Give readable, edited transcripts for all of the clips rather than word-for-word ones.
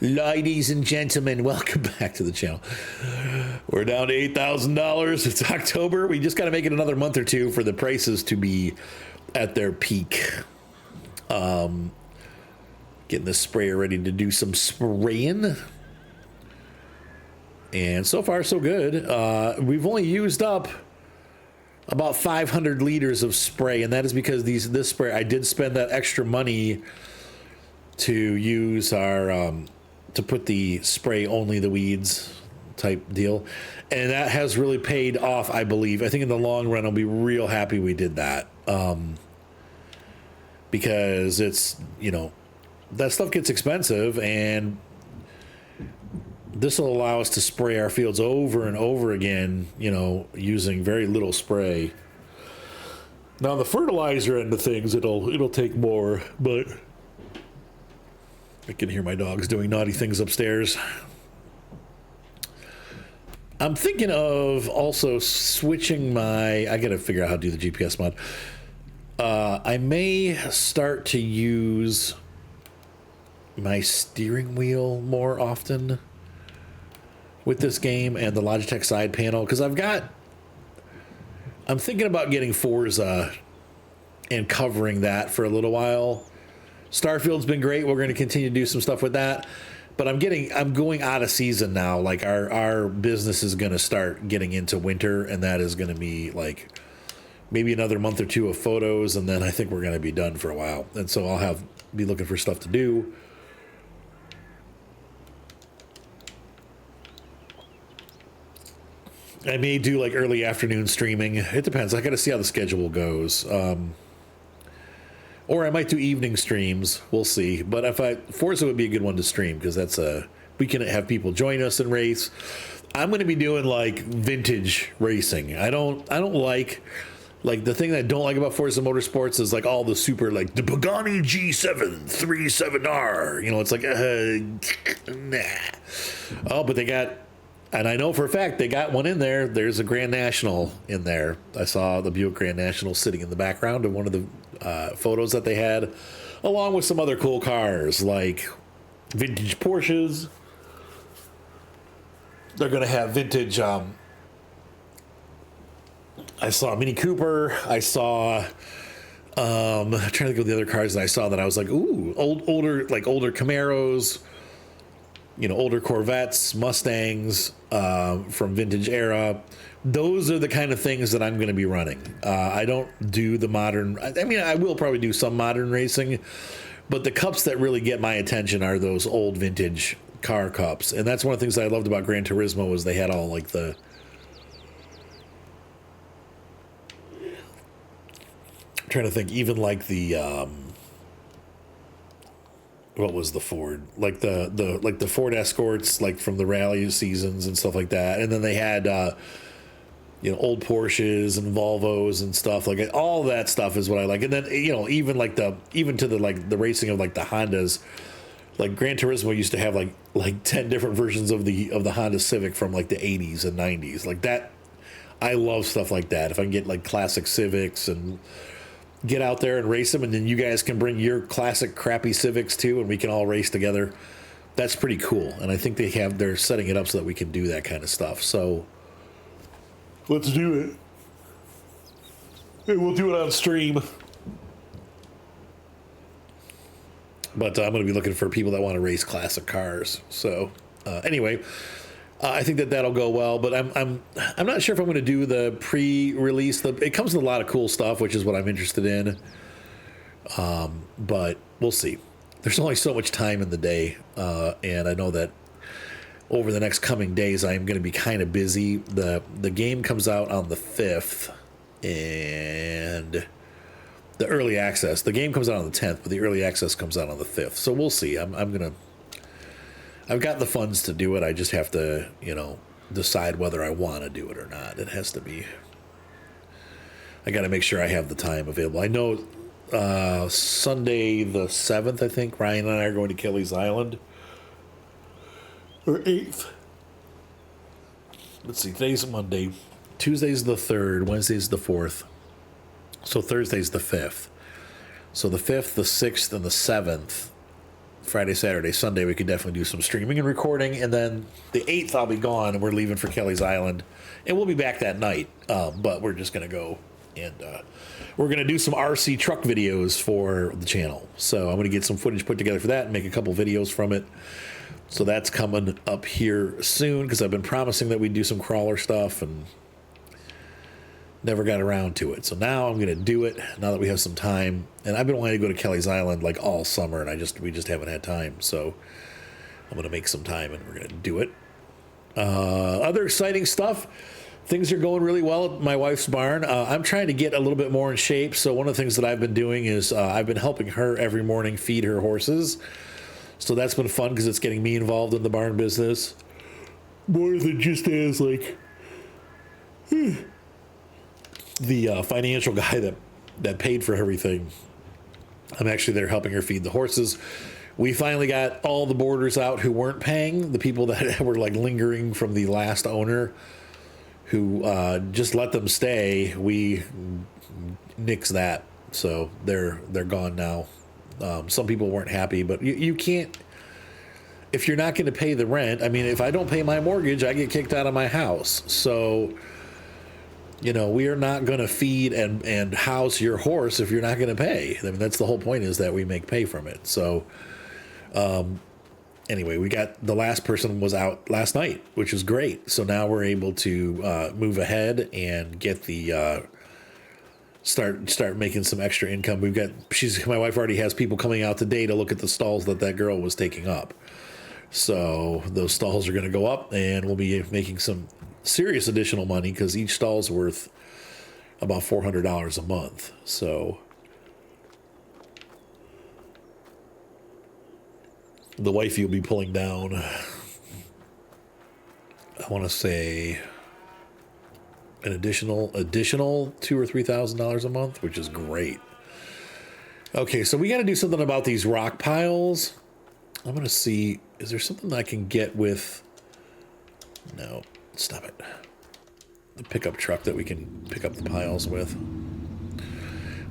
Ladies and gentlemen, welcome back to the channel. We're down to $8,000. It's October. We just got to make it another month or two for the prices to be at their peak. Getting the sprayer ready to do some spraying. And so far, so good. We've only used up about 500 liters of spray, and that is because this spray, I did spend that extra money to use our to put the spray only the weeds type deal, and that has really paid off, I believe. I think in the long run I'll be real happy we did that, because it's, you know, that stuff gets expensive, and this will allow us to spray our fields over and over again, you know, using very little spray. Now the fertilizer end of things, it'll take more, but I can hear my dogs doing naughty things upstairs. I'm thinking of also switching I gotta figure out how to do the GPS mod. I may start to use my steering wheel more often with this game and the Logitech side panel, because I'm thinking about getting Forza and covering that for a little while. Starfield's been great. We're going to continue to do some stuff with that, but I'm going out of season now. Like our business is going to start getting into winter, and that is going to be like maybe another month or two of photos, and then I think we're going to be done for a while. And so I'll be looking for stuff to do. I may do like early afternoon streaming. It depends. I got to see how the schedule goes. Or I might do evening streams. We'll see. But Forza would be a good one to stream, because that's we can have people join us and race. I'm going to be doing like vintage racing. I don't like the thing that I don't like about Forza Motorsports is like all the super, like the Pagani G7 37R. You know, it's like nah. Oh, but they got. And I know for a fact they got one in there. There's a Grand National in there. I saw the Buick Grand National sitting in the background of one of the photos that they had, along with some other cool cars like vintage Porsches. They're going to have vintage. I saw a Mini Cooper. I saw. I'm trying to think of the other cars that I saw that I was like, ooh, older Camaros. You know, older Corvettes, Mustangs from vintage era. Those are the kind of things that I'm going to be running. I don't do the modern. I mean, I will probably do some modern racing, but the cups that really get my attention are those old vintage car cups. And that's one of the things that I loved about Gran Turismo was they had all like the. I'm trying to think, even like the. What was the Ford, like the Ford Escorts, like from the rally seasons and stuff like that, and then they had you know, old Porsches and Volvos and stuff like it. All that stuff is what I like. And then, you know, even to the racing of like the Hondas, like Gran Turismo used to have like 10 different versions of the Honda Civic from like the 80s and 90s, like that. I love stuff like that. If I can get like classic Civics and get out there and race them, and then you guys can bring your classic crappy Civics too, and we can all race together. That's pretty cool. And I think they're setting it up so that we can do that kind of stuff. So let's do it. And we'll do it on stream. But I'm going to be looking for people that want to race classic cars. So anyway, I think that'll go well, but I'm not sure if I'm going to do the pre-release. It comes with a lot of cool stuff, which is what I'm interested in. But we'll see. There's only so much time in the day, and I know that over the next coming days, I'm going to be kind of busy. The game comes out on the 5th, and the early access. The game comes out on the 10th, but the early access comes out on the 5th. So we'll see. I've got the funds to do it. I just have to, you know, decide whether I want to do it or not. It has to be. I got to make sure I have the time available. I know Sunday the 7th, I think, Ryan and I are going to Kelly's Island. Or 8th. Let's see, today's Monday. Tuesday's the 3rd. Wednesday's the 4th. So Thursday's the 5th. So the 5th, the 6th, and the 7th Friday, Saturday, Sunday, we could definitely do some streaming and recording. And then the 8th, I'll be gone, and we're leaving for Kelly's Island. And we'll be back that night. But we're just going to go and we're going to do some RC truck videos for the channel. So I'm going to get some footage put together for that and make a couple videos from it. So that's coming up here soon because I've been promising that we'd do some crawler stuff and never got around to it. So now I'm going to do it now that we have some time. And I've been wanting to go to Kelly's Island like all summer, and we just haven't had time. So I'm going to make some time and we're going to do it. Other exciting stuff. Things are going really well at my wife's barn. I'm trying to get a little bit more in shape. So one of the things that I've been doing is I've been helping her every morning feed her horses. So that's been fun because it's getting me involved in the barn business more than just as like the financial guy that paid for everything. I'm actually there helping her feed the horses. We finally got all the boarders out who weren't paying, the people that were like lingering from the last owner who just let them stay. We nixed that. So they're gone now. Some people weren't happy, but you can't, if you're not going to pay the rent. I mean, if I don't pay my mortgage, I get kicked out of my house. So, you know, we are not going to feed and house your horse if you're not going to pay. I mean, that's the whole point, is that we make pay from it. So, anyway, we got the last person was out last night, which is great. So now we're able to move ahead and get the start making some extra income. My wife already has people coming out today to look at the stalls that girl was taking up. So those stalls are going to go up, and we'll be making some serious additional money because each stall's worth about $400 a month. So the wifey will be pulling down, I want to say, an additional $2,000 or $3,000 a month, which is great. Okay, so we got to do something about these rock piles. I'm going to see, is there something I can get with, no, stop it, the pickup truck that we can pick up the piles with.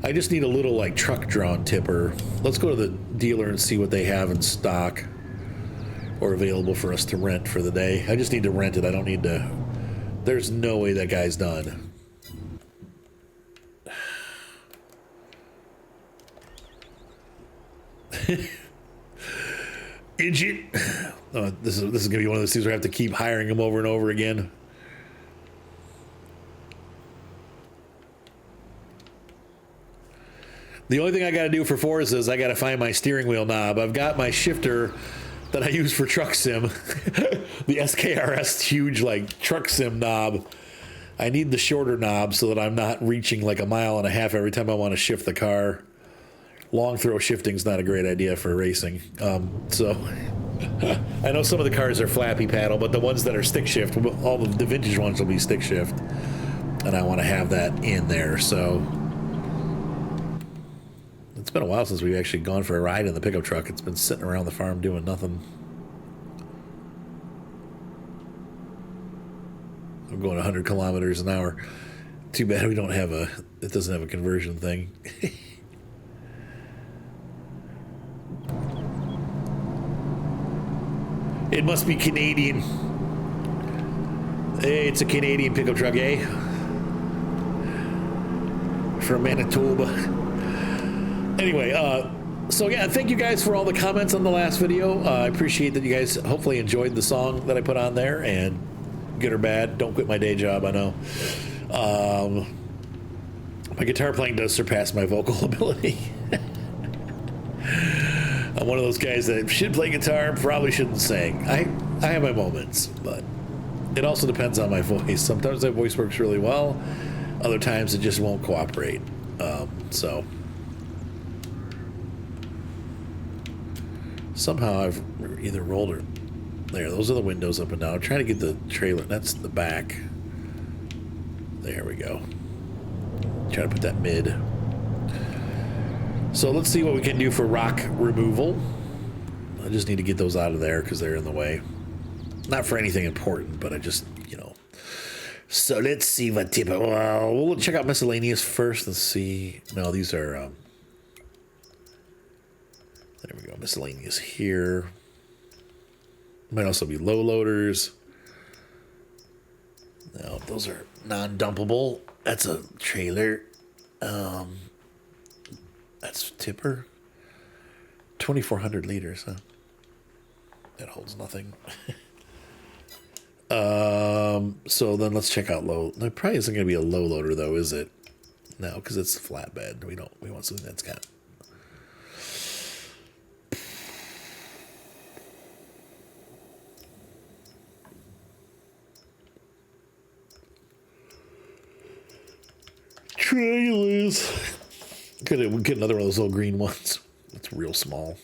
I just need a little like truck drawn tipper. Let's go to the dealer and see what they have in stock or available for us to rent for the day. I just need to rent it. I don't need to, there's no way that guy's done. Idiot. Oh, this is going to be one of those things where I have to keep hiring him over and over again. The only thing I got to do for Forza is I got to find my steering wheel knob. I've got my shifter that I use for truck sim, the SKRS huge like truck sim knob. I need the shorter knob so that I'm not reaching like 1.5 miles every time I want to shift the car. Long throw shifting is not a great idea for racing. So I know some of the cars are flappy paddle, but the ones that are stick shift, all the vintage ones will be stick shift, and I want to have that in there. So it's been a while since we've actually gone for a ride in the pickup truck. It's been sitting around the farm doing nothing. I'm going 100 kilometers an hour. Too bad we don't have it doesn't have a conversion thing. It must be Canadian. Hey, it's a Canadian pickup truck, eh? From Manitoba. Anyway, so yeah, thank you guys for all the comments on the last video. I appreciate that you guys hopefully enjoyed the song that I put on there, and good or bad, don't quit my day job, I know. My guitar playing does surpass my vocal ability. I'm one of those guys that should play guitar, probably shouldn't sing. I have my moments, but it also depends on my voice. Sometimes my voice works really well, other times it just won't cooperate. So somehow I've either rolled or there. Those are the windows up and down. I'm trying to get the trailer. That's the back. There we go. Try to put that mid. So let's see what we can do for rock removal. I just need to get those out of there because they're in the way. Not for anything important, but I just, you know. So let's see what tip. Well, we'll check out miscellaneous first and see. No, these are There we go. Miscellaneous here. Might also be low loaders. No, those are non-dumpable. That's a trailer. That's tipper. 2,400 liters, huh? That holds nothing. So then let's check out low. There probably isn't going to be a low loader though, is it? No, because it's a flatbed. We want something that's got. Trailers. Could get another one of those little green ones. It's real small.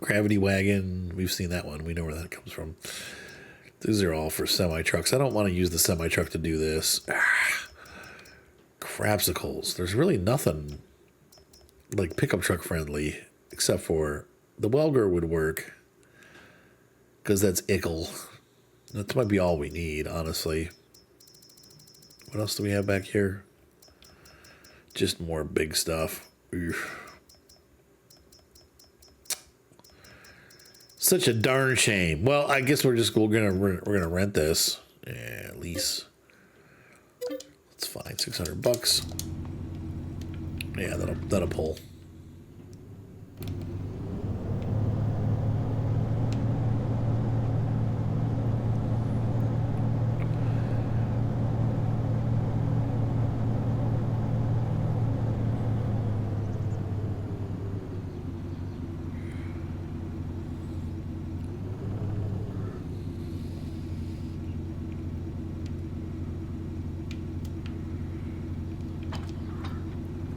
Gravity wagon. We've seen that one. We know where that comes from. These are all for semi-trucks. I don't want to use the semi-truck to do this. Crapsicles. There's really nothing like pickup truck friendly except for the Welger would work because that's ickle. That might be all we need, honestly. What else do we have back here? Just more big stuff. Such a darn shame. Well, I guess we're gonna rent this. Yeah, lease. It's fine. $600. Yeah, that'll pull.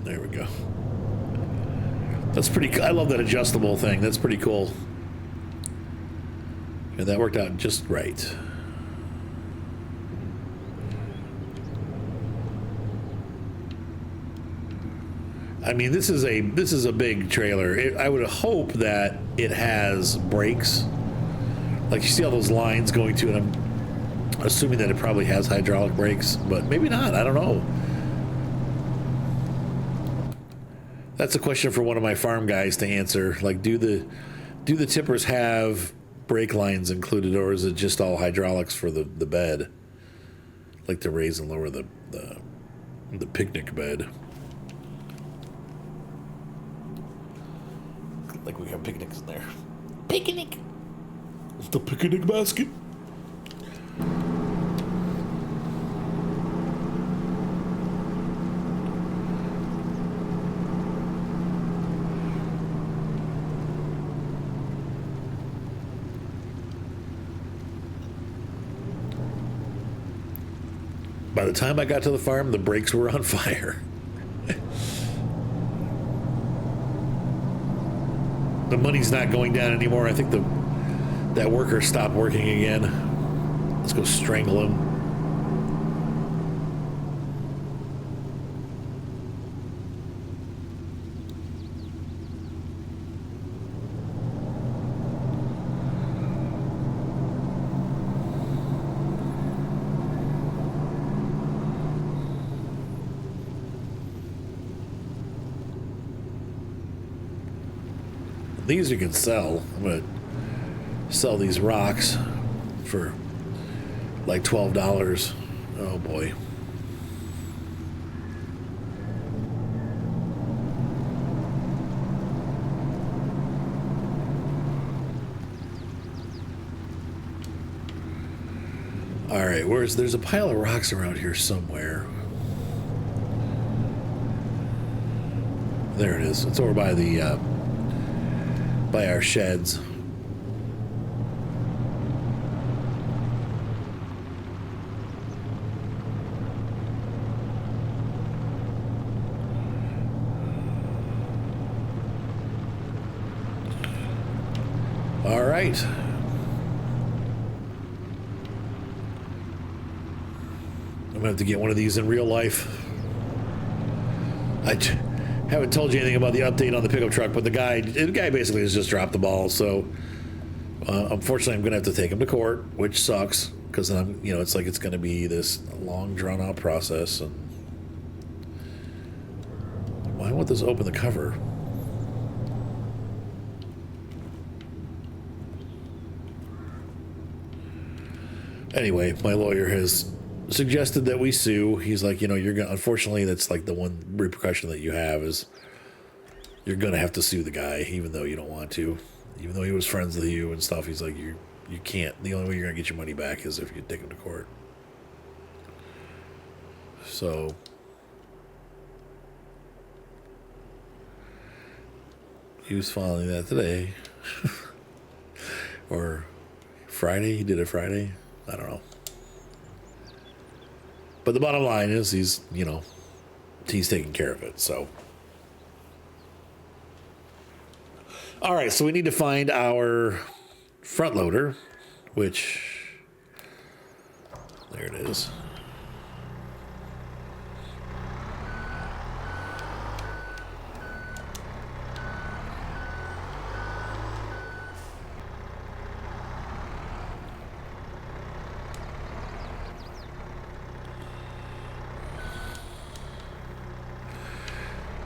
There we go. That's pretty. I love that adjustable thing. That's pretty cool. And that worked out just right. I mean, this is a big trailer. I would hope that it has brakes. Like you see all those lines going to it. I'm assuming that it probably has hydraulic brakes, but maybe not. I don't know. That's a question for one of my farm guys to answer. Like, do the tippers have brake lines included, or is it just all hydraulics for the bed? Like to raise and lower the picnic bed. Like we have picnics in there. Picnic. The picnic basket. By the time I got to the farm, the brakes were on fire. The money's not going down anymore. I think that worker stopped working again. Let's go strangle him. These you can sell. I'm gonna sell these rocks for like $12. Oh boy. All right, there's a pile of rocks around here somewhere. There it is. It's over by the by our sheds. All right. I'm gonna have to get one of these in real life. Haven't told you anything about the update on the pickup truck, but the guy basically has just dropped the ball. So unfortunately, I'm gonna have to take him to court, which sucks because then it's like it's gonna be this long, drawn out process. And why won't this open the cover? Anyway, my lawyer has suggested that we sue. He's like, you're gonna. Unfortunately, that's like the one repercussion that you have is you're gonna have to sue the guy, even though you don't want to, even though he was friends with you and stuff. He's like, you can't. The only way you're gonna get your money back is if you take him to court. So. He was filing that today. Or Friday. He did it Friday. I don't know. But the bottom line is he's taking care of it. So. All right. So we need to find our front loader, which there it is.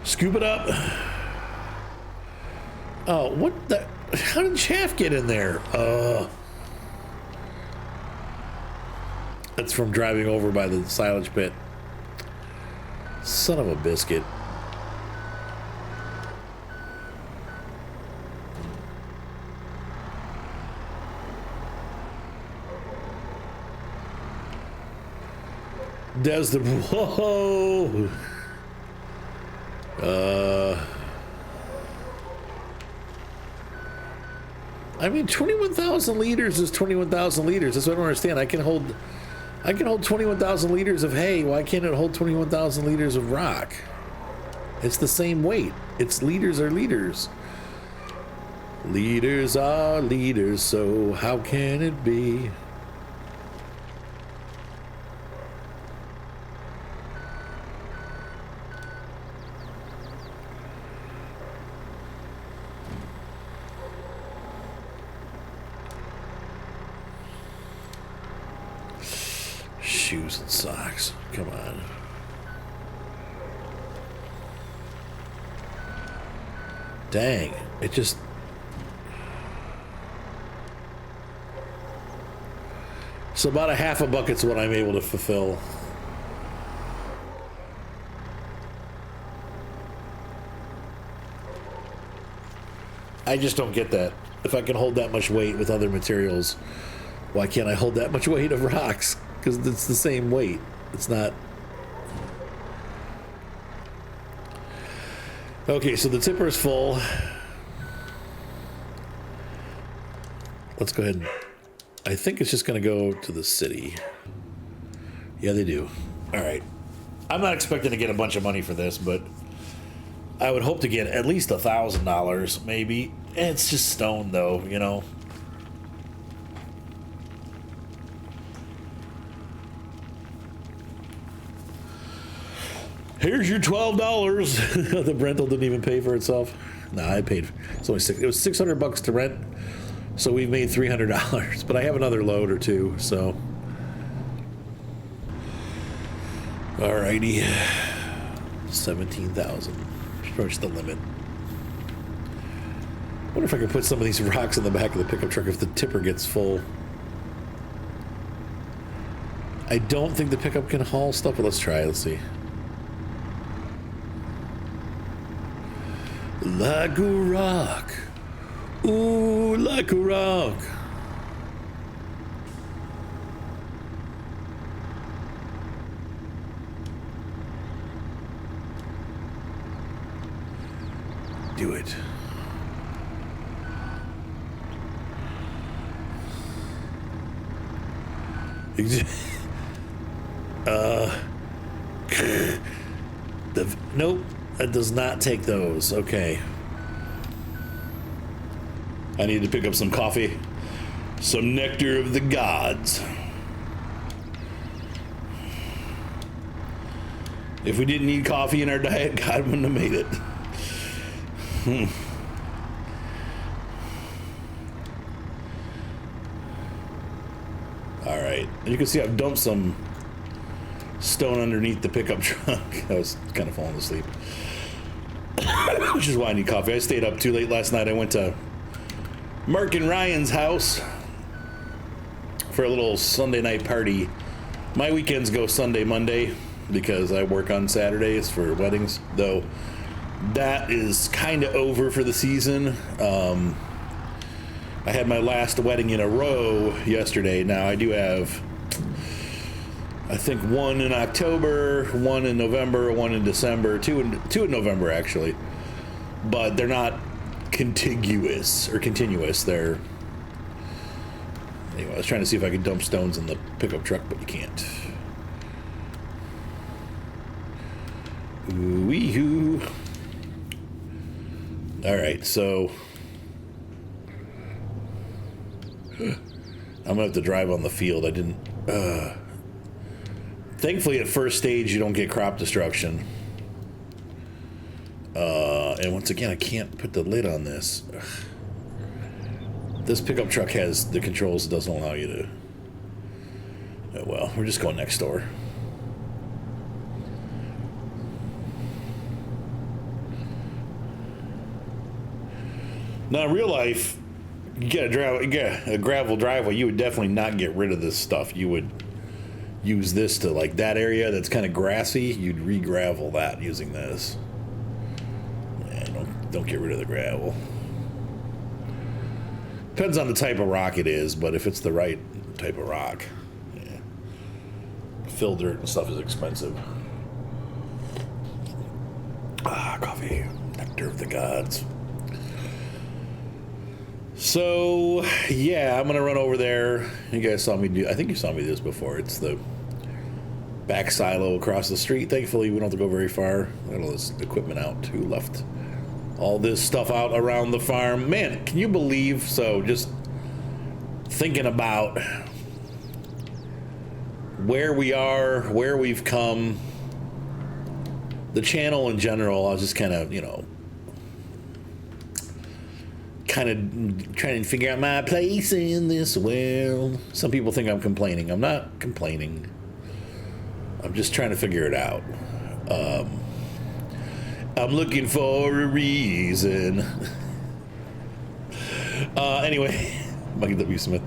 Scoop it up. Oh, what the? How did chaff get in there? That's from driving over by the silage pit. Son of a biscuit. Does the whoa? I mean, 21,000 liters is 21,000 liters. That's what I don't understand. I can hold 21,000 liters of hay. Why can't it hold 21,000 liters of rock? It's the same weight. It's liters are liters. Liters are liters, so how can it be? Shoes and socks. Come on. Dang. It just... So about a half a bucket's what I'm able to fulfill. I just don't get that. If I can hold that much weight with other materials, why can't I hold that much weight of rocks? Because it's the same weight. It's not. Okay, so the tipper is full. Let's go ahead and... I think it's just going to go to the city. Yeah, they do. All right. I'm not expecting to get a bunch of money for this, but I would hope to get at least $1,000, maybe. It's just stone, though, you know. Here's your $12. The rental didn't even pay for itself. Nah, I paid. It's only it was $600 to rent, so we've made $300. But I have another load or two, so. Alrighty, 17,000. Pretty much the limit. Wonder if I can put some of these rocks in the back of the pickup truck if the tipper gets full. I don't think the pickup can haul stuff, but let's try. Let's see. Like a rock. Ooh, like a rock. Do it. Nope, that does not take those. Okay. I need to pick up some coffee, some nectar of the gods. If we didn't need coffee in our diet, God wouldn't have made it. All right, you can see I've dumped some stone underneath the pickup truck. I was kind of falling asleep, which is why I need coffee. I stayed up too late last night. I went to Mark and Ryan's house for a little Sunday night party. My weekends go Sunday, Monday, because I work on Saturdays for weddings, though that is kind of over for the season. I had my last wedding in a row yesterday. Now I do have, I think, one in October, one in November, one in December, two in November actually, but they're not contiguous or continuous. They're, anyway, I was trying to see if I could dump stones in the pickup truck, but you can't. Ooh-wee-hoo. All right, so I'm gonna have to drive on the field. I didn't. Thankfully, at first stage, you don't get crop destruction. And once again, I can't put the lid on this. Ugh. This pickup truck has the controls that doesn't allow you to. Oh, well, we're just going next door. Now, in real life, you get a gravel driveway, you would definitely not get rid of this stuff. You would use this to, like, that area that's kind of grassy, you'd re-gravel that using this. Yeah, don't get rid of the gravel. Depends on the type of rock it is, but if it's the right type of rock, yeah. Fill dirt and stuff is expensive. Ah, coffee, nectar of the gods. So, yeah, I'm going to run over there. You guys saw me I think you saw me do this before. It's the back silo across the street. Thankfully, we don't have to go very far. Got all this equipment out, too. Left all this stuff out around the farm. Man, can you believe? So, just thinking about where we are, where we've come, the channel in general, I was just kind of, kind of trying to figure out my place in this world. Some people think I'm complaining. I'm not complaining. I'm just trying to figure it out. I'm looking for a reason. Anyway, Michael W. Smith.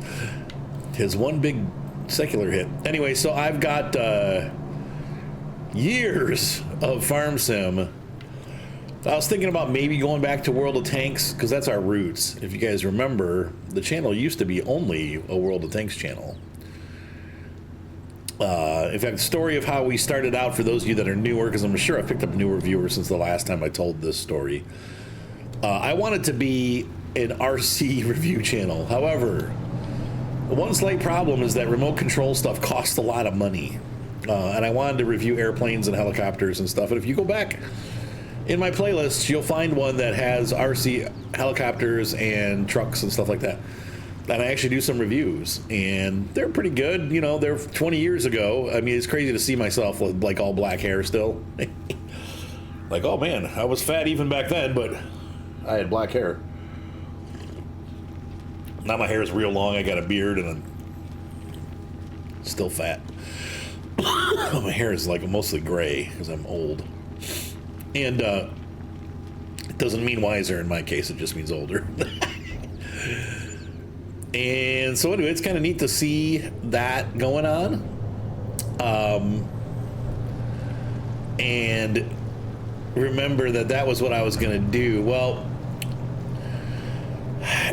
His one big secular hit. Anyway, so I've got years of farm sim. I was thinking about maybe going back to World of Tanks, because that's our roots. If you guys remember, the channel used to be only a World of Tanks channel. In fact, the story of how we started out, for those of you that are newer, because I'm sure I've picked up newer viewers since the last time I told this story. I wanted to be an RC review channel. However, one slight problem is that remote control stuff costs a lot of money. And I wanted to review airplanes and helicopters and stuff. And if you go back in my playlist, you'll find one that has RC helicopters and trucks and stuff like that. And I actually do some reviews, and they're pretty good. They're 20 years ago. I mean, it's crazy to see myself with, like, all black hair still. Like, oh man, I was fat even back then, but I had black hair. Now my hair is real long. I got a beard, and I'm still fat. My hair is, like, mostly gray because I'm old. And it doesn't mean wiser in my case, it just means older. And so anyway, it's kind of neat to see that going on. And remember that was what I was going to do. Well,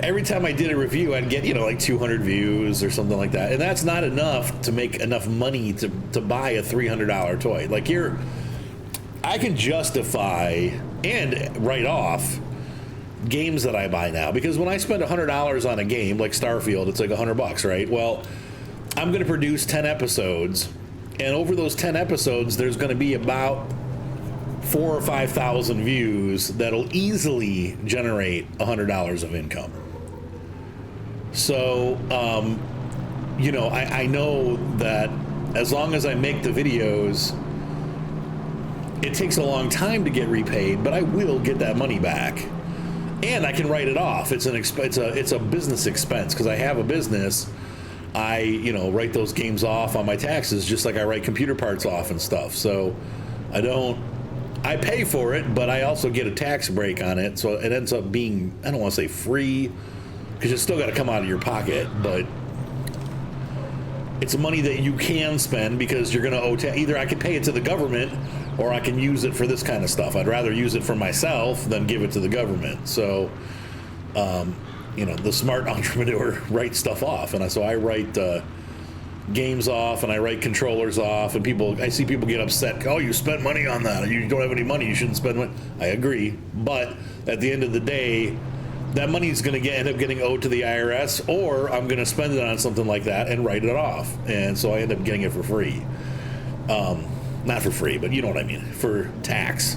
every time I did a review, I'd get, like 200 views or something like that. And that's not enough to make enough money to buy a $300 toy. Like, I can justify and write off games that I buy now, because when I spend $100 on a game like Starfield, it's like $100, right? Well, I'm going to produce 10 episodes, and over those 10 episodes, there's going to be about 4,000 or 5,000 views that'll easily generate $100 of income. So, I know that as long as I make the videos, it takes a long time to get repaid, but I will get that money back. And I can write it off. It's a business expense, because I have a business. I write those games off on my taxes, just like I write computer parts off and stuff. So I pay for it, but I also get a tax break on it. So it ends up being, I don't want to say free, because you still got to come out of your pocket, but it's money that you can spend because you're going to owe either I can pay it to the government or I can use it for this kind of stuff. I'd rather use it for myself than give it to the government. So, the smart entrepreneur writes stuff off. And so I write games off and I write controllers off. And I see people get upset. Oh, you spent money on that. You don't have any money. You shouldn't spend money. I agree. But at the end of the day, that money is going to end up getting owed to the IRS, or I'm going to spend it on something like that and write it off. And so I end up getting it for free. Not for free, but you know what I mean, for tax.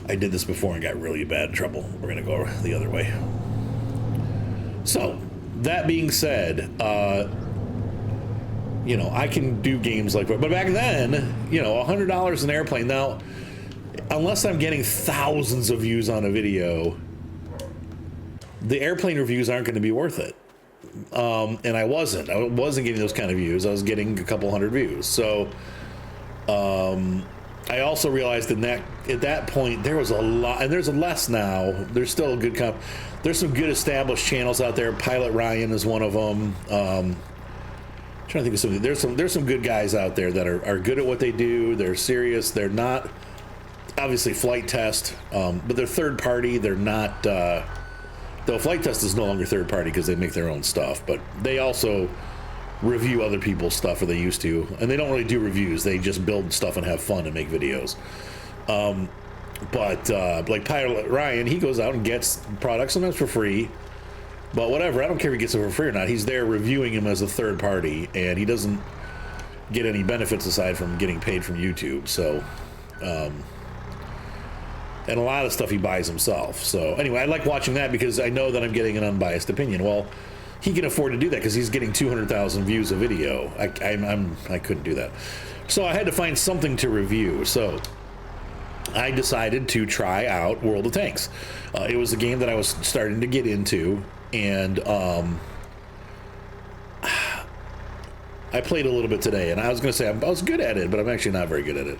I did this before and got really bad trouble. We're going to go the other way. So, that being said, I can do games like that. But back then, $100 an airplane. Now, unless I'm getting thousands of views on a video, the airplane reviews aren't going to be worth it. And I wasn't getting those kind of views. I was getting a couple hundred views. So I also realized that at that point there was a lot, and there's less now. There's still a good there's some good established channels out there. Pilot Ryan is one of them. I'm trying to think of something. There's some good guys out there that are good at what they do. They're serious. They're not obviously Flight Test, but they're third party. They're not. Though Flight Test is no longer third party because they make their own stuff, but they also review other people's stuff, or they used to, and they don't really do reviews. They just build stuff and have fun and make videos. But like Pilot Ryan, he goes out and gets products sometimes for free, but whatever. I don't care if he gets it for free or not. He's there reviewing him as a third party, and he doesn't get any benefits aside from getting paid from YouTube. So, and a lot of stuff he buys himself. So anyway, I like watching that because I know that I'm getting an unbiased opinion. Well, he can afford to do that because he's getting 200,000 views a video. I couldn't do that. So I had to find something to review. So I decided to try out World of Tanks. It was a game that I was starting to get into, and I played a little bit today, and I was going to say I was good at it, but I'm actually not very good at it.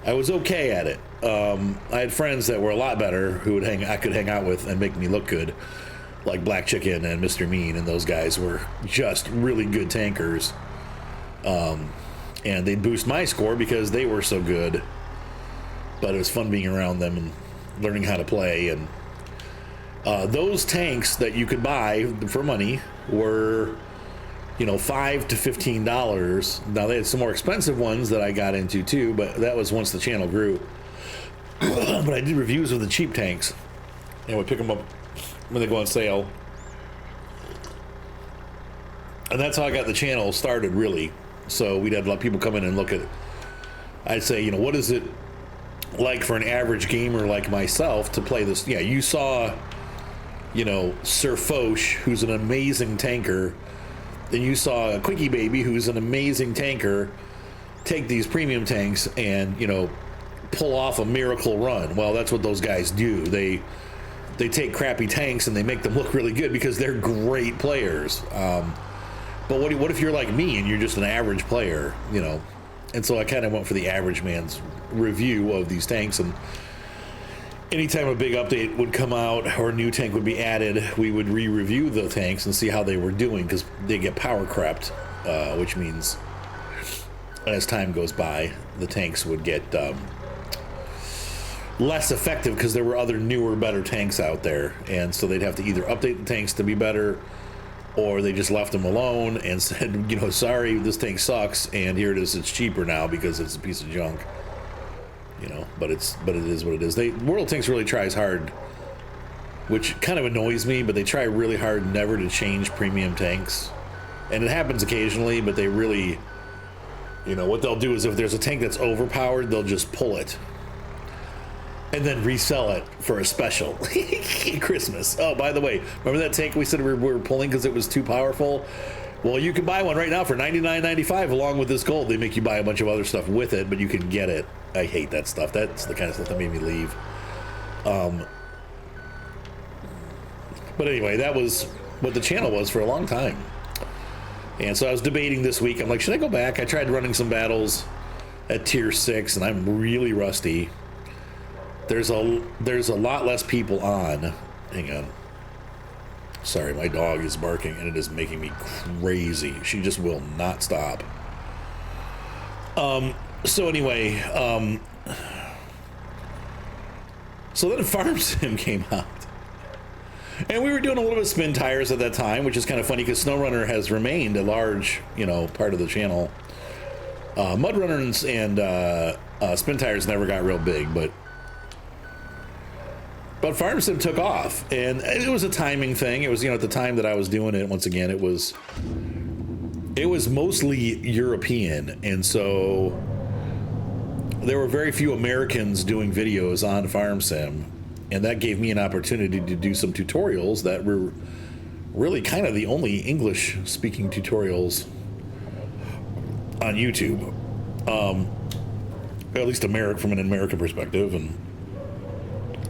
I was okay at it. I had friends that were a lot better who I could hang out with and make me look good, like Black Chicken and Mr. Mean, and those guys were just really good tankers. And they'd boost my score because they were so good. But it was fun being around them and learning how to play. And those tanks that you could buy for money were, $5 to $15. Now they had some more expensive ones that I got into too, but that was once the channel grew. But I did reviews of the cheap tanks, and would pick them up when they go on sale. And that's how I got the channel started, really. So we'd have a lot of people come in and look at it. I'd say, what is it like for an average gamer like myself to play this? Yeah, you saw, Sir Foch, who's an amazing tanker. Then you saw a Quickie Baby, who's an amazing tanker, take these premium tanks and, pull off a miracle run. Well, that's what those guys do. They take crappy tanks and they make them look really good because they're great players. But what if you're like me and you're just an average player, And so I kind of went for the average man's review of these tanks. And anytime a big update would come out or a new tank would be added, we would re-review the tanks and see how they were doing, because they get power crept, which means as time goes by, the tanks would get less effective because there were other newer, better tanks out there. And so they'd have to either update the tanks to be better, or they just left them alone and said, sorry, this tank sucks, and here it is, it's cheaper now because it's a piece of junk. But it is what it is. World of Tanks really tries hard, which kind of annoys me, but they try really hard never to change premium tanks. And it happens occasionally, but they really, what they'll do is if there's a tank that's overpowered, they'll just pull it and then resell it for a special Christmas. Oh, by the way, remember that tank we said we were pulling because it was too powerful? Well, you can buy one right now for $99.95 along with this gold. They make you buy a bunch of other stuff with it, but you can get it. I hate that stuff. That's the kind of stuff that made me leave. But anyway, that was what the channel was for a long time. And so I was debating this week. I'm like, should I go back? I tried running some battles at tier 6, and I'm really rusty. There's a lot less people on. Hang on. Sorry, my dog is barking and it is making me crazy. She just will not stop. So anyway, so then Farm Sim came out. And we were doing a little bit of spin tires at that time, which is kind of funny because SnowRunner has remained a large, part of the channel. Mud Runners and spin tires never got real big, but Farm Sim took off, and it was a timing thing. It was, at the time that I was doing it, once again, it was mostly European, and so there were very few Americans doing videos on Farm Sim, and that gave me an opportunity to do some tutorials that were really kind of the only English-speaking tutorials on YouTube, at least from an American perspective, and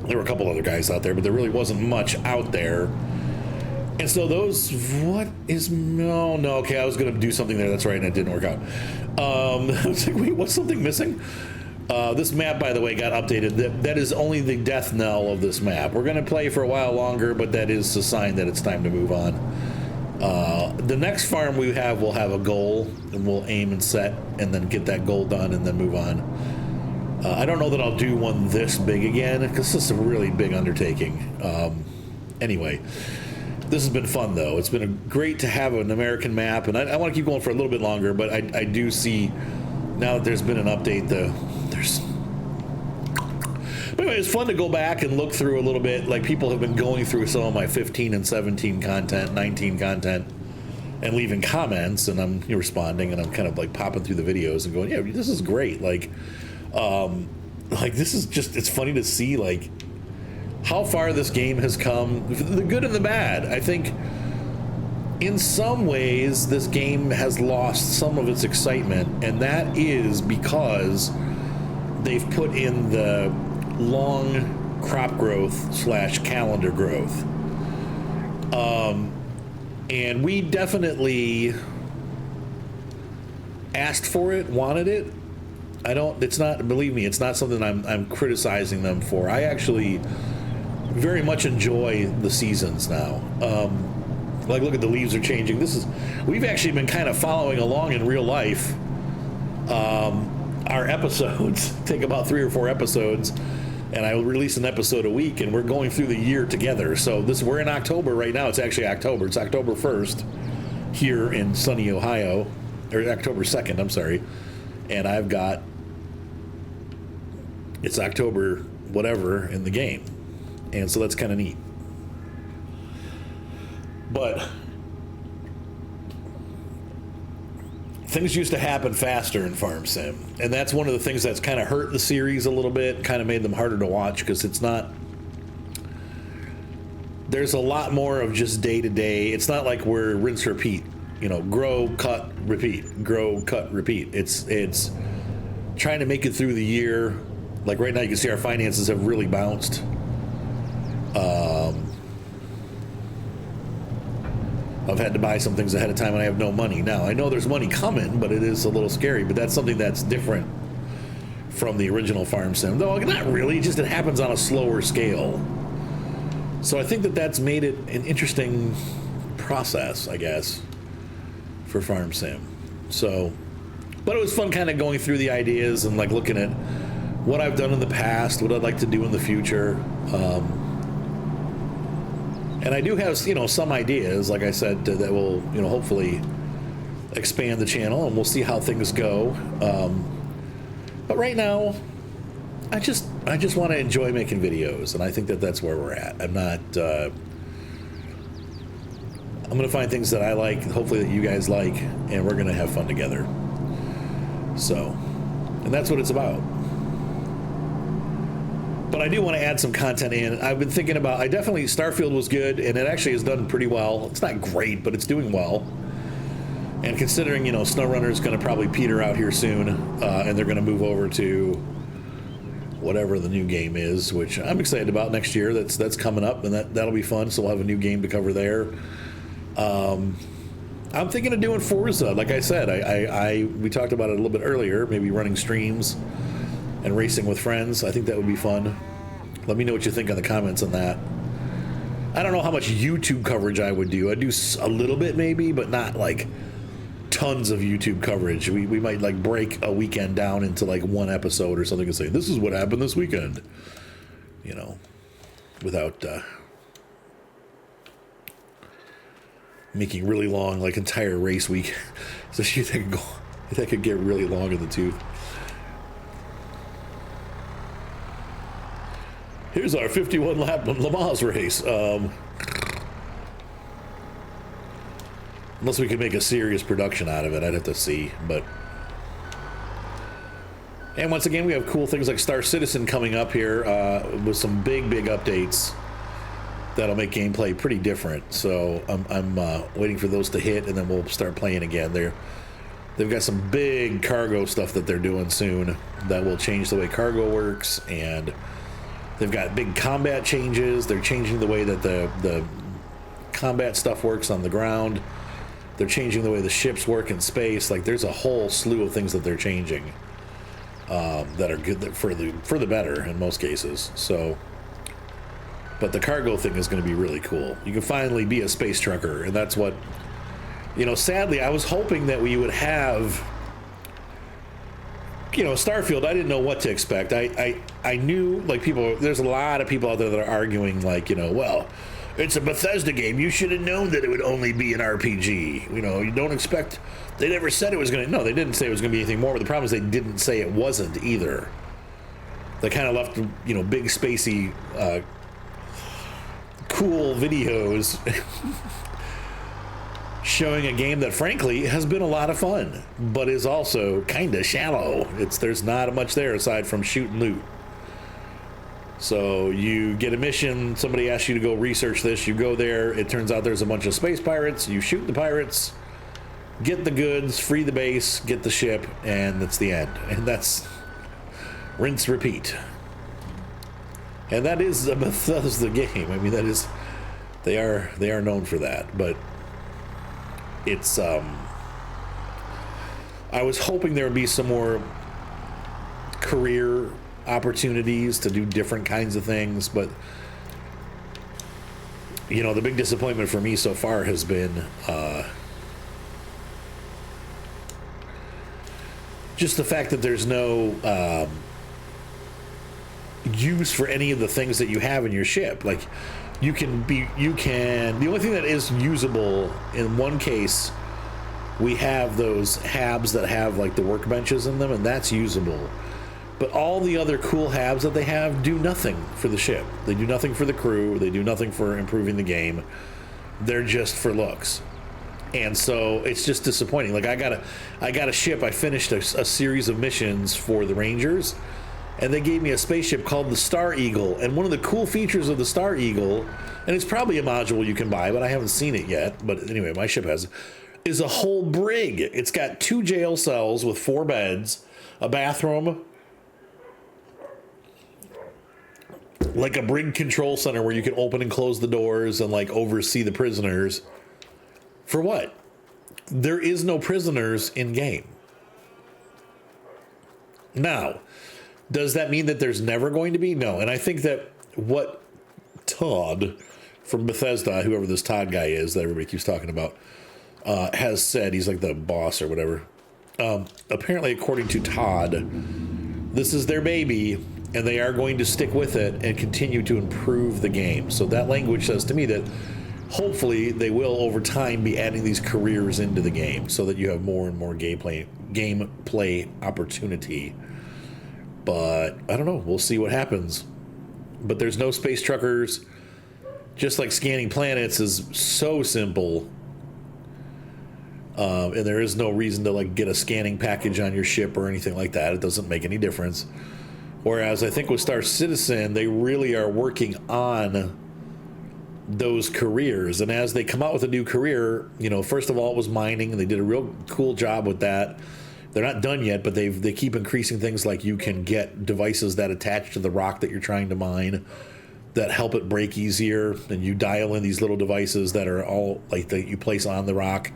there were a couple other guys out there, but there really wasn't much out there. And so okay, I was going to do something there, that's right, and it didn't work out. I was like, wait, what's something missing? This map, by the way, got updated. That is only the death knell of this map. We're going to play for a while longer, but that is a sign that it's time to move on. The next farm we have will have a goal, and we'll aim and set, and then get that goal done, and then move on. I don't know that I'll do one this big again, because this is a really big undertaking. Anyway, this has been fun, though. It's been great to have an American map, and I want to keep going for a little bit longer, but I do see, now that there's been an update, But anyway, it's fun to go back and look through a little bit. Like, people have been going through some of my 15 and 17 content, 19 content, and leaving comments, and I'm responding, and I'm kind of like popping through the videos and going, yeah, this is great. Like this is just, it's funny to see like how far this game has come, the good and the bad. I think in some ways this game has lost some of its excitement, and that is because they've put in the long crop growth / calendar growth. And we definitely asked for it, wanted it. Believe me, it's not something I'm criticizing them for. I actually very much enjoy the seasons now. Like, look at the leaves are changing. We've actually been kind of following along in real life. Our episodes take about 3 or 4 episodes, and I will release an episode a week, and we're going through the year together. So we're in October right now. It's actually October. It's October 1st here in sunny Ohio, or October 2nd, I'm sorry. And it's October whatever in the game. And so that's kind of neat. But things used to happen faster in Farm Sim. And that's one of the things that's kind of hurt the series a little bit, kind of made them harder to watch, because there's a lot more of just day to day. It's not like we're rinse, repeat, grow, cut, repeat, grow, cut, repeat. It's trying to make it through the year. Like right now, you can see our finances have really bounced. I've had to buy some things ahead of time and I have no money. Now, I know there's money coming, but it is a little scary. But that's something that's different from the original Farm Sim. Though, not really, it happens on a slower scale. So I think that's made it an interesting process, I guess, for Farm Sim. So, but it was fun kind of going through the ideas and like looking at what I've done in the past, what I'd like to do in the future. And I do have, some ideas, like I said, that will, hopefully expand the channel, and we'll see how things go. But right now, I just want to enjoy making videos, and I think that's where we're at. I'm going to find things that I like, hopefully that you guys like, and we're going to have fun together. So, and that's what it's about. But I do want to add some content in. I've been thinking about, Starfield was good, and it actually has done pretty well. It's not great, but it's doing well. And considering, SnowRunner's going to probably peter out here soon, and they're going to move over to whatever the new game is, which I'm excited about next year. That's coming up, and that'll be fun. So we'll have a new game to cover there. I'm thinking of doing Forza. Like I said, we talked about it a little bit earlier, maybe running streams and racing with friends. I think that would be fun. Let me know what you think in the comments on that. I don't know how much YouTube coverage I would do. I'd do a little bit maybe, but not like tons of YouTube coverage. We might like break a weekend down into like one episode or something and say, this is what happened this weekend. You know, without making really long, like entire race week. So that could get really long in the tooth. Here's our 51 lap Le Mans race. Unless we could make a serious production out of it, I'd have to see. And once again, we have cool things like Star Citizen coming up here with some big updates that'll make gameplay pretty different. So I'm waiting for those to hit, and then we'll start playing again. They've got some big cargo stuff that they're doing soon that will change the way cargo works, and they've got big combat changes. They're changing the way that the combat stuff works on the ground. They're changing the way the ships work in space. Like, there's a whole slew of things that they're changing that are good for the better in most cases. So, but the cargo thing is going to be really cool. You can finally be a space trucker, and that's what, sadly, I was hoping that we would have, Starfield. I didn't know what to expect. I knew, like, there's a lot of people out there that are arguing, like, well, it's a Bethesda game. You should have known that it would only be an RPG. You don't expect. They never said it was going to. No, they didn't say it was going to be anything more. But the problem is they didn't say it wasn't either. They kind of left, big spacey, cool videos showing a game that, frankly, has been a lot of fun, but is also kind of shallow. There's not much there aside from shoot and loot. So you get a mission, somebody asks you to go research this, you go there, it turns out there's a bunch of space pirates, you shoot the pirates, get the goods, free the base, get the ship, and that's the end. And that's rinse, repeat. And that is a Bethesda game. I mean, they are known for that, but it's, I was hoping there would be some more career opportunities to do different kinds of things, but the big disappointment for me so far has been just the fact that there's no use for any of the things that you have in your ship. Like, the only thing that is usable in one case, we have those habs that have like the workbenches in them, and that's usable. But all the other cool habs that they have do nothing for the ship. They do nothing for the crew. They do nothing for improving the game. They're just for looks. And so it's just disappointing. Like, I got a ship. I finished a series of missions for the Rangers, and they gave me a spaceship called the Star Eagle. And one of the cool features of the Star Eagle, and it's probably a module you can buy, but I haven't seen it yet. But anyway, my ship has, is a whole brig. It's got 2 jail cells with 4 beds, a bathroom, like a brig control center where you can open and close the doors and like oversee the prisoners. For what? There is no prisoners in game. Now, does that mean that there's never going to be? No. And I think that what Todd from Bethesda, whoever this Todd guy is that everybody keeps talking about, has said, he's like the boss or whatever. Apparently, according to Todd, this is their baby, and they are going to stick with it and continue to improve the game. So that language says to me that hopefully they will, over time, be adding these careers into the game so that you have more and more gameplay opportunity. But I don't know. We'll see what happens. But there's no space truckers. Just like scanning planets is so simple. And there is no reason to like get a scanning package on your ship or anything like that. It doesn't make any difference. Whereas I think with Star Citizen, they really are working on those careers. And as they come out with a new career, first of all, it was mining, and they did a real cool job with that. They're not done yet, but they keep increasing things like you can get devices that attach to the rock that you're trying to mine that help it break easier. And you dial in these little devices that are all like that you place on the rock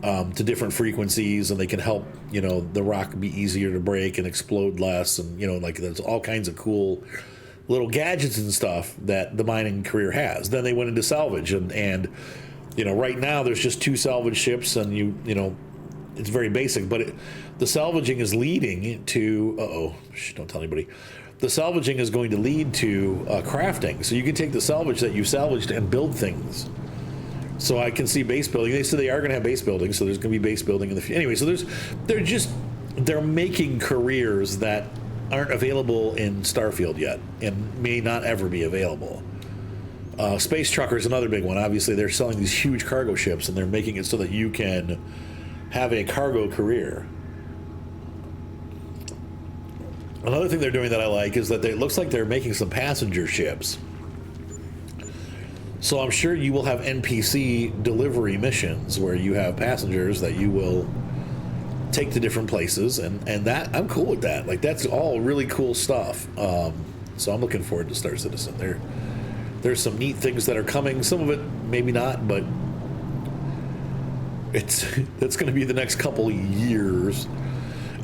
to different frequencies, and they can help, the rock be easier to break and explode less. And, like there's all kinds of cool little gadgets and stuff that the mining career has. Then they went into salvage, and you know, right now there's just 2 salvage ships, and you know, it's very basic, but the salvaging is leading to don't tell anybody. The salvaging is going to lead to crafting, so you can take the salvage that you salvaged and build things. So I can see base building. They said they are going to have base building, so there's going to be base building in the future. Anyway, so they're making careers that aren't available in Starfield yet, and may not ever be available. Space Trucker is another big one. Obviously, they're selling these huge cargo ships, and they're making it so that you can have a cargo career. Another thing they're doing that I like is that it looks like they're making some passenger ships. So I'm sure you will have NPC delivery missions where you have passengers that you will take to different places, and that I'm cool with that. Like, that's all really cool stuff. So I'm looking forward to Star Citizen. There's some neat things that are coming. Some of it maybe not, but that's going to be the next couple of years.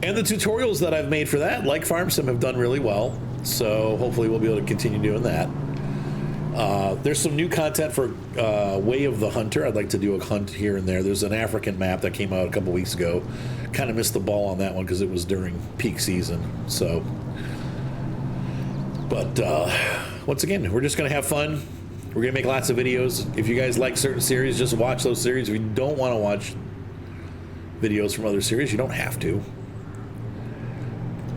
And the tutorials that I've made for that, like Farm Sim, have done really well. So hopefully we'll be able to continue doing that. There's some new content for Way of the Hunter. I'd like to do a hunt here and there. There's an African map that came out a couple weeks ago. Kind of missed the ball on that one because it was during peak season. So, but once again, we're just going to have fun. We're going to make lots of videos. If you guys like certain series, just watch those series. If you don't want to watch videos from other series, you don't have to.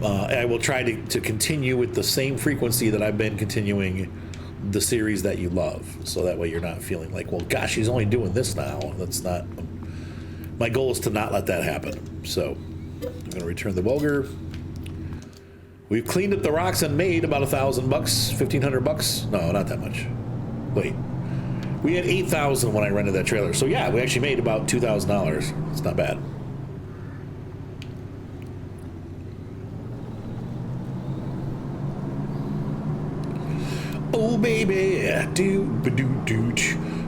I will try to continue with the same frequency that I've been continuing the series that you love, so that way you're not feeling like, well, gosh, he's only doing this now. That's not, my goal is to not let that happen. So I'm going to return the Welger. We've cleaned up the rocks and made about $1,000, $1,500. No, not that much. Wait, we had 8,000 when I rented that trailer. So yeah, we actually made about $2,000. It's not bad. Oh baby,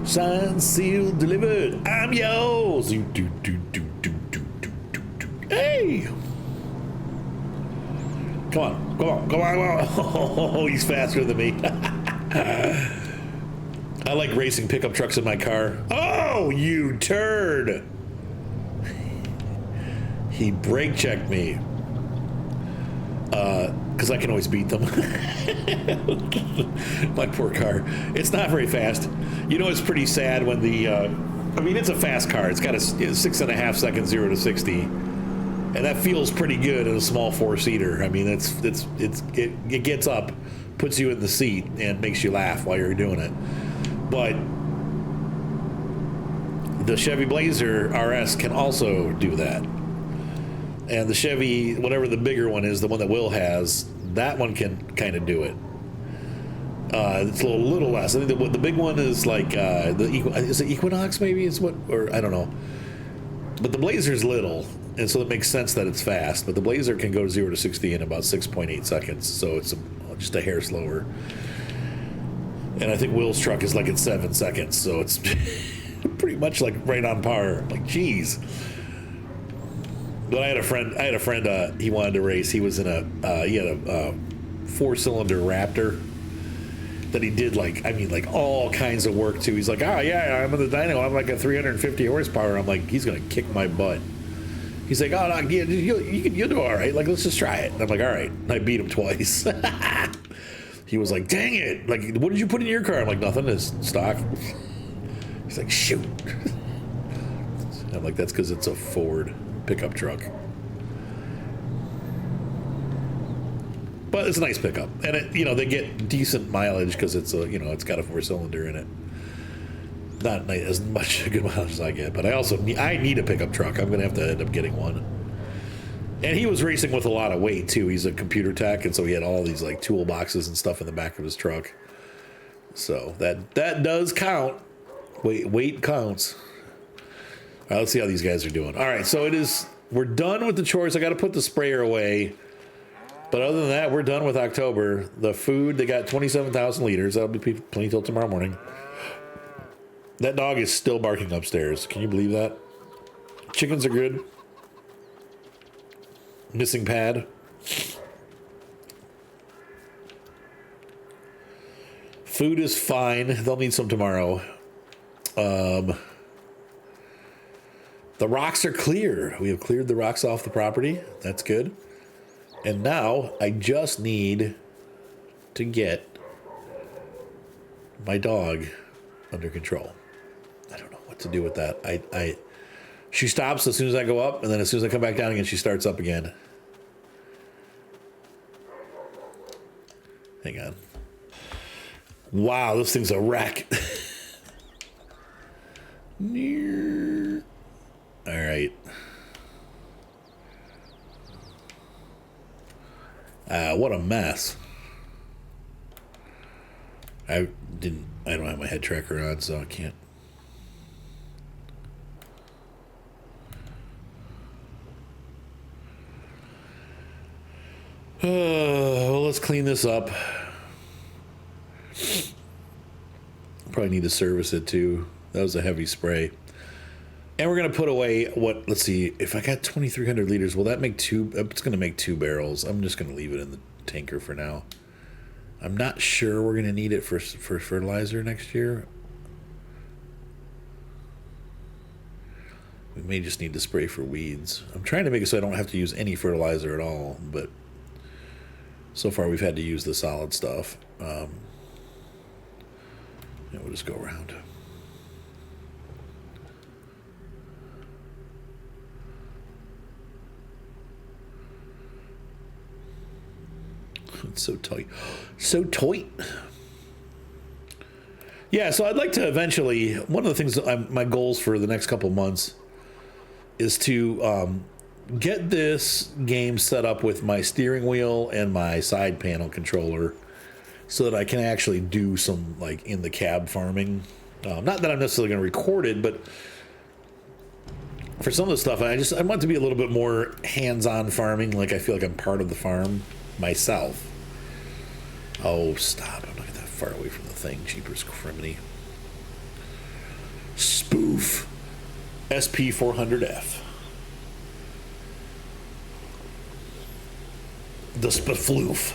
signed, sealed, delivered. I'm yours. Hey, come on. Oh, he's faster than me. I like racing pickup trucks in my car. Oh, you turd! He brake checked me. Because I can always beat them. My poor car. It's not very fast. You know, it's pretty sad when the, I mean, it's a fast car. It's got a 6.5 seconds 0 to 60. And that feels pretty good in a small 4-seater. I mean, it gets up, puts you in the seat, and makes you laugh while you're doing it. But the Chevy Blazer RS can also do that. And the Chevy, whatever the bigger one is, the one that Will has, that one can kind of do it. It's a little less. I think the big one is like is it Equinox maybe is what, or I don't know. But the Blazer's little, and so it makes sense that it's fast. But the Blazer can go 0 to 60 in about 6.8 seconds, so it's just a hair slower. And I think Will's truck is like at 7 seconds, so it's pretty much like right on par. Like, geez. But I had a friend. He wanted to race. He was in he had a 4-cylinder Raptor that he did like all kinds of work to. He's like, oh yeah, I'm in the dyno. I'm like a 350 horsepower. I'm like, he's gonna kick my butt. He's like, oh no, you'll do all right. Like, let's just try it. And I'm like, all right. And I beat him twice. He was like, dang it. Like, what did you put in your car? I'm like, nothing. It's stock. He's like, shoot. I'm like, that's because it's a Ford pickup truck. But it's a nice pickup, and they get decent mileage because it's it's got a 4-cylinder in it. Not as much good mileage as I get, but I need a pickup truck. I'm gonna have to end up getting one. And he was racing with a lot of weight too. He's a computer tech, and so he had all these like toolboxes and stuff in the back of his truck. So that does count. Weight counts. All right, let's see how these guys are doing. All right, so we're done with the chores. I got to put the sprayer away. But other than that, we're done with October. The food, they got 27,000 liters. That'll be plenty till tomorrow morning. That dog is still barking upstairs. Can you believe that? Chickens are good. Missing pad. Food is fine. They'll need some tomorrow. The rocks are clear. We have cleared the rocks off the property. That's good. And now I just need to get my dog under control. I don't know what to do with that. She stops as soon as I go up, and then as soon as I come back down again, she starts up again. Hang on. Wow, this thing's a wreck. All right. What a mess. I don't have my head tracker on, so I can't. Well, let's clean this up. Probably need to service it too. That was a heavy spray. And we're going to put away what, let's see, if I got 2,300 liters, will that make two? It's going to make 2 barrels. I'm just going to leave it in the tanker for now. I'm not sure we're going to need it for fertilizer next year. We may just need to spray for weeds. I'm trying to make it so I don't have to use any fertilizer at all, but so far we've had to use the solid stuff. And we'll just go around. It's so tight. So tight. Yeah, so I'd like to eventually, one of the things, my goals for the next couple months is to get this game set up with my steering wheel and my side panel controller so that I can actually do some, like, in the cab farming. Not that I'm necessarily going to record it, but for some of the stuff, I want to be a little bit more hands-on farming, like I feel like I'm part of the farm myself. Oh, stop. I'm not that far away from the thing. Jeepers criminy. Spoof. SP400F. The Spafloof.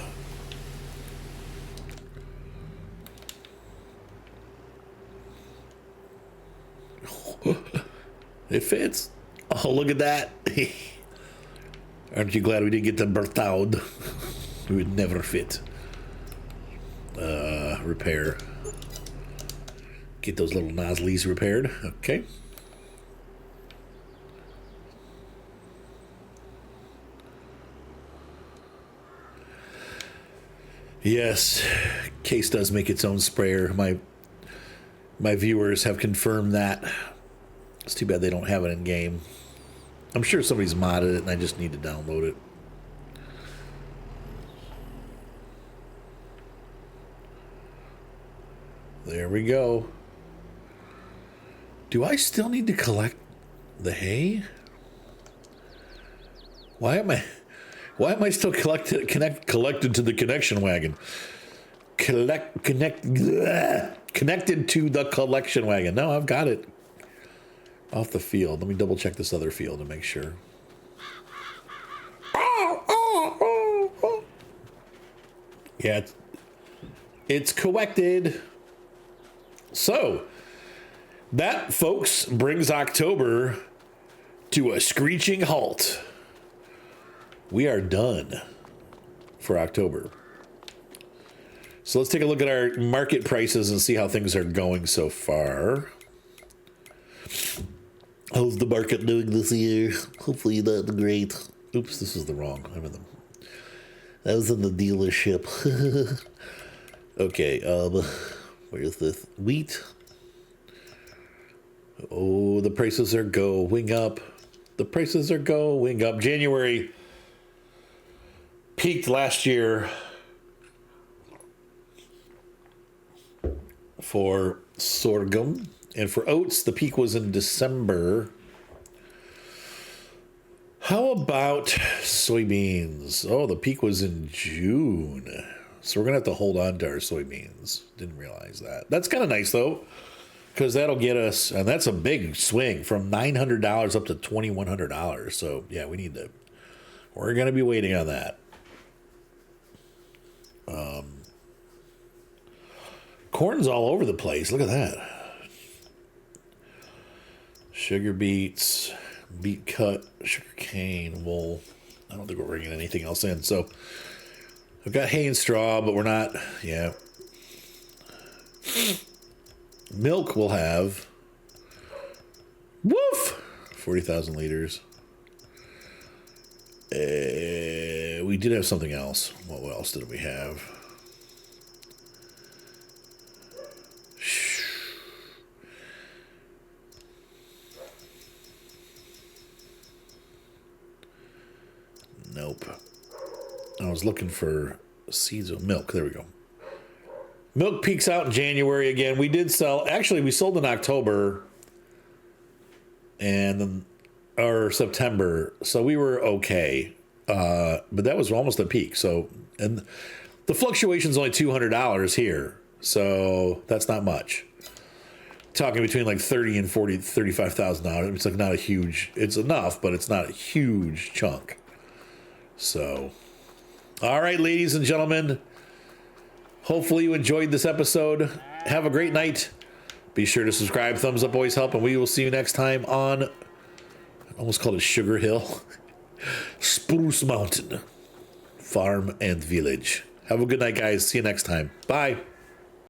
It fits. Oh, look at that. Aren't you glad we didn't get the Berthaud? It would never fit. Repair. Get those little nozzles repaired. Okay. Yes, Case does make its own sprayer. My viewers have confirmed that. It's too bad they don't have it in game. I'm sure somebody's modded it and I just need to download it. There we go. Do I still need to collect the hay? Why am I still connected to the connection wagon? Connected to the collection wagon. No, I've got it off the field. Let me double check this other field to make sure. Yeah, it's collected. So, that, folks, brings October to a screeching halt. We are done for October. So let's take a look at our market prices and see how things are going so far. How's the market doing this year? Hopefully not great. Oops, this is the wrong. I was in the dealership. Okay, where's this? Wheat. Oh, the prices are going up. The prices are going up. January peaked last year for sorghum. And for oats, the peak was in December. How about soybeans? Oh, the peak was in June. So we're going to have to hold on to our soybeans. Didn't realize that. That's kind of nice, though, because that'll get us, and that's a big swing from $900 up to $2,100. So, yeah, we're going to be waiting on that. Corn's all over the place. Look at that. Sugar beets, beet cut, sugar cane, wool. I don't think we're bringing anything else in. So we've got hay and straw, but we're not. Yeah. Milk we'll have. Woof! 40,000 liters. We did have something else. What else did we have? Nope. I was looking for seeds of milk. There we go. Milk peaks out in January again. We did sell. Actually, we sold in October and then or September, so we were okay. But that was almost a peak. So, and the fluctuation is only $200 here, so that's not much. Talking between like $30 and $35,000. It's like not a huge. It's enough, but it's not a huge chunk. So, all right, ladies and gentlemen. Hopefully you enjoyed this episode. Have a great night. Be sure to subscribe. Thumbs up always help, and we will see you next time on. I almost called it Sugar Hill. Spruce Mountain Farm and Village. Have a good night, guys. See you next time. Bye.